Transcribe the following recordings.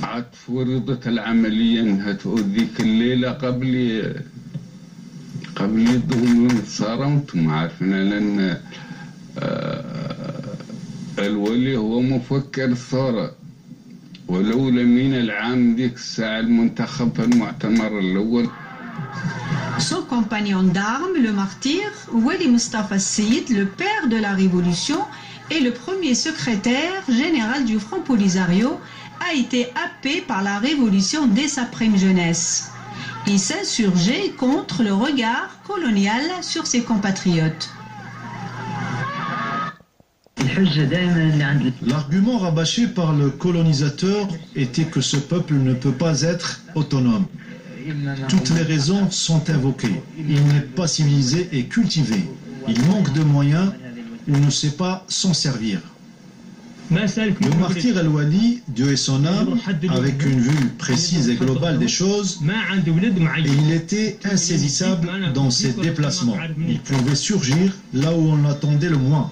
عاد فرضت العملية انها تؤذيك الليلة قبل يدهم للنصارى، وانتم عارفين لان الولي هو مفكر الثورة، ولولا من العام ديك الساعة المنتخب في المؤتمر الأول. Son compagnon d'armes, le martyr, Wali Mustafa Seyid, le père de la Révolution et le premier secrétaire général du Front Polisario, a été happé par la Révolution dès sa prime jeunesse. Il s'insurgeait contre le regard colonial sur ses compatriotes. L'argument rabâché par le colonisateur était que ce peuple ne peut pas être autonome. Toutes les raisons sont invoquées. Il n'est pas civilisé et cultivé. Il manque de moyens ou ne sait pas s'en servir. Le martyr Al-Wali, Dieu et son âme, avec une vue précise et globale des choses, et il était insaisissable dans ses déplacements. Il pouvait surgir là où on l'attendait le moins.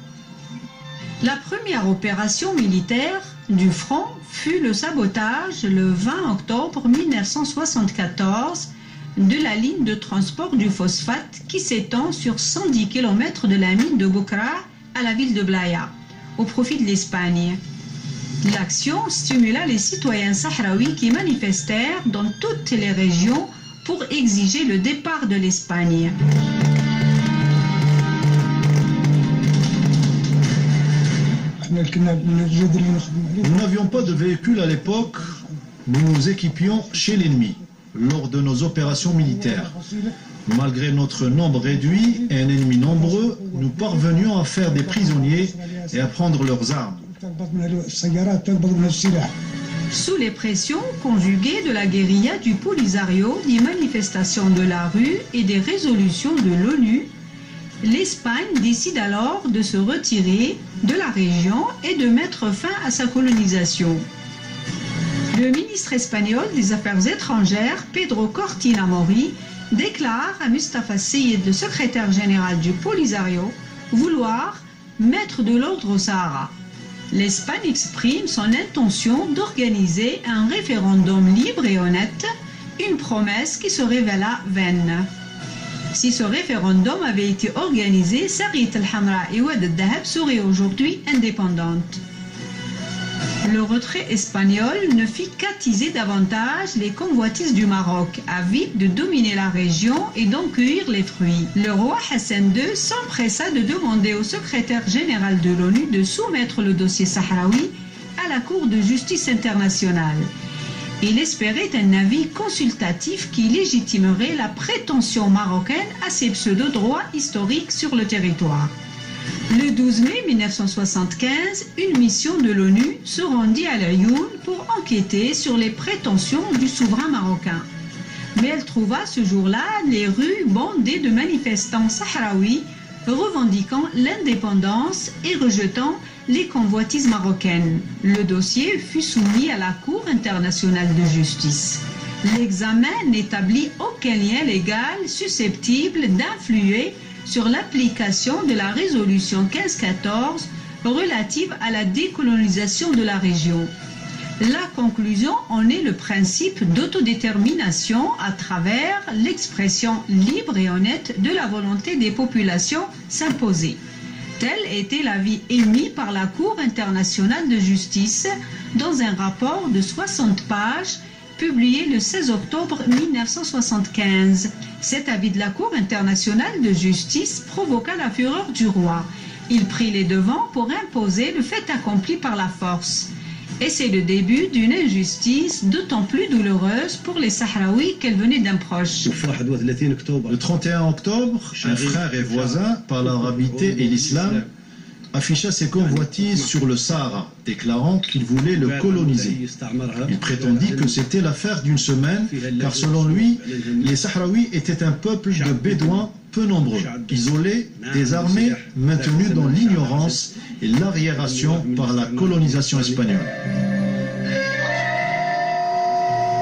La première opération militaire du front fut le sabotage le 20 octobre 1974 de la ligne de transport du phosphate qui s'étend sur 110 km de la mine de Boukra à la ville de Blaya, au profit de l'Espagne. L'action stimula les citoyens sahraouis qui manifestèrent dans toutes les régions pour exiger le départ de l'Espagne. Nous n'avions pas de véhicule à l'époque, nous nous équipions chez l'ennemi lors de nos opérations militaires. Malgré notre nombre réduit et un ennemi nombreux, nous parvenions à faire des prisonniers et à prendre leurs armes. Sous les pressions conjuguées de la guérilla du Polisario, des manifestations de la rue et des résolutions de l'ONU, l'Espagne décide alors de se retirer de la région et de mettre fin à sa colonisation. Le ministre espagnol des Affaires étrangères, Pedro Cortina Mori, déclare à Mustafa Seyid, le secrétaire général du Polisario, vouloir mettre de l'ordre au Sahara. L'Espagne exprime son intention d'organiser un référendum libre et honnête, une promesse qui se révéla vaine. Si ce référendum avait été organisé, Sarit al-Hamra et Oued al-Dahab seraient aujourd'hui indépendantes. Le retrait espagnol ne fit qu'attiser davantage les convoitises du Maroc, avide de dominer la région et d'en cueillir les fruits. Le roi Hassan II s'empressa de demander au secrétaire général de l'ONU de soumettre le dossier sahraoui à la Cour de justice internationale. Il espérait un avis consultatif qui légitimerait la prétention marocaine à ses pseudo-droits historiques sur le territoire. Le 12 mai 1975, une mission de l'ONU se rendit à l'Ayoun pour enquêter sur les prétentions du souverain marocain. Mais elle trouva ce jour-là les rues bondées de manifestants sahraouis revendiquant l'indépendance et rejetant les convoitises marocaines. Le dossier fut soumis à la Cour internationale de justice. L'examen n'établit aucun lien légal susceptible d'influer sur l'application de la résolution 1514 relative à la décolonisation de la région. La conclusion en est le principe d'autodétermination à travers l'expression libre et honnête de la volonté des populations s'imposer. Tel était l'avis émis par la Cour internationale de justice dans un rapport de 60 pages publié le 16 octobre 1975. Cet avis de la Cour internationale de justice provoqua la fureur du roi. Il prit les devants pour imposer le fait accompli par la force. Et c'est le début d'une injustice d'autant plus douloureuse pour les Sahraouis qu'elle venait d'un proche. Le 31 octobre, un frère et voisin, par l'arabité et l'islam, afficha ses convoitises sur le Sahara, déclarant qu'il voulait le coloniser. Il prétendit que c'était l'affaire d'une semaine, car selon lui, les Sahraouis étaient un peuple de bédouins peu nombreux, isolés, désarmés, maintenus dans l'ignorance et l'arriération par la colonisation espagnole.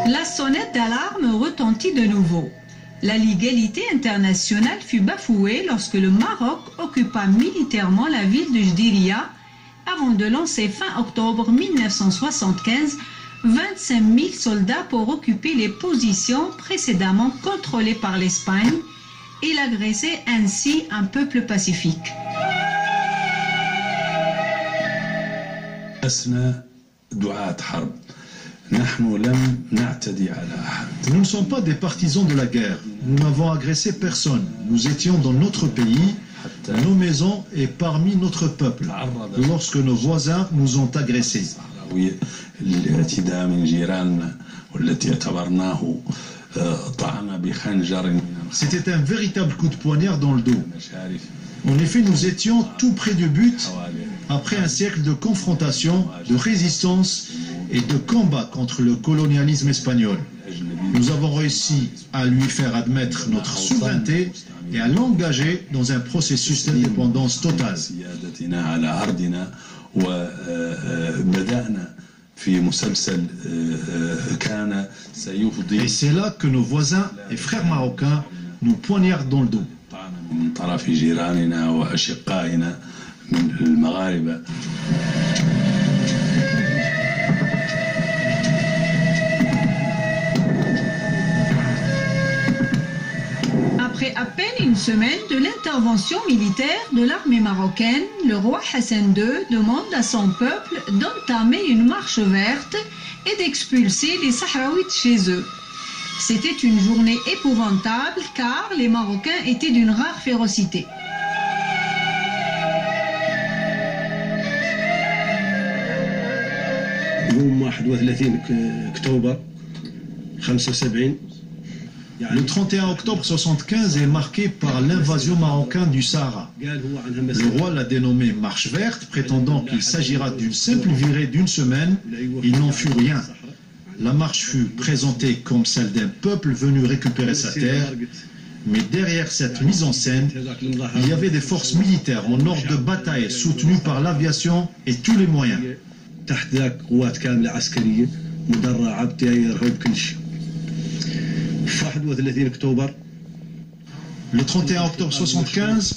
La sonnette d'alarme retentit de nouveau. La légalité internationale fut bafouée lorsque le Maroc occupa militairement la ville de Jdiria avant de lancer fin octobre 1975 25 000 soldats pour occuper les positions précédemment contrôlées par l'Espagne et l'agresser ainsi un peuple pacifique. Nous ne sommes pas des partisans de la guerre. Nous n'avons agressé personne. Nous étions dans notre pays, nos maisons et parmi notre peuple, lorsque nos voisins nous ont agressés. C'était un véritable coup de poignard dans le dos. En effet, nous étions tout près du but, après un siècle de confrontation, de résistance et de combat contre le colonialisme espagnol. Nous avons réussi à lui faire admettre notre souveraineté et à l'engager dans un processus d'indépendance totale. Et c'est là que nos voisins et frères marocains nous poignardent dans le dos. Après à peine une semaine de l'intervention militaire de l'armée marocaine, le roi Hassan II demande à son peuple d'entamer une marche verte et d'expulser les Sahraouis chez eux. C'était une journée épouvantable car les Marocains étaient d'une rare férocité. Le 31 octobre 1975 est marqué par l'invasion marocaine du Sahara. Le roi l'a dénommé Marche verte, prétendant qu'il s'agira d'une simple virée d'une semaine. Il n'en fut rien. La marche fut présentée comme celle d'un peuple venu récupérer sa terre. Mais derrière cette mise en scène, il y avait des forces militaires en ordre de bataille soutenues par l'aviation et tous les moyens. Le 31 octobre 1975,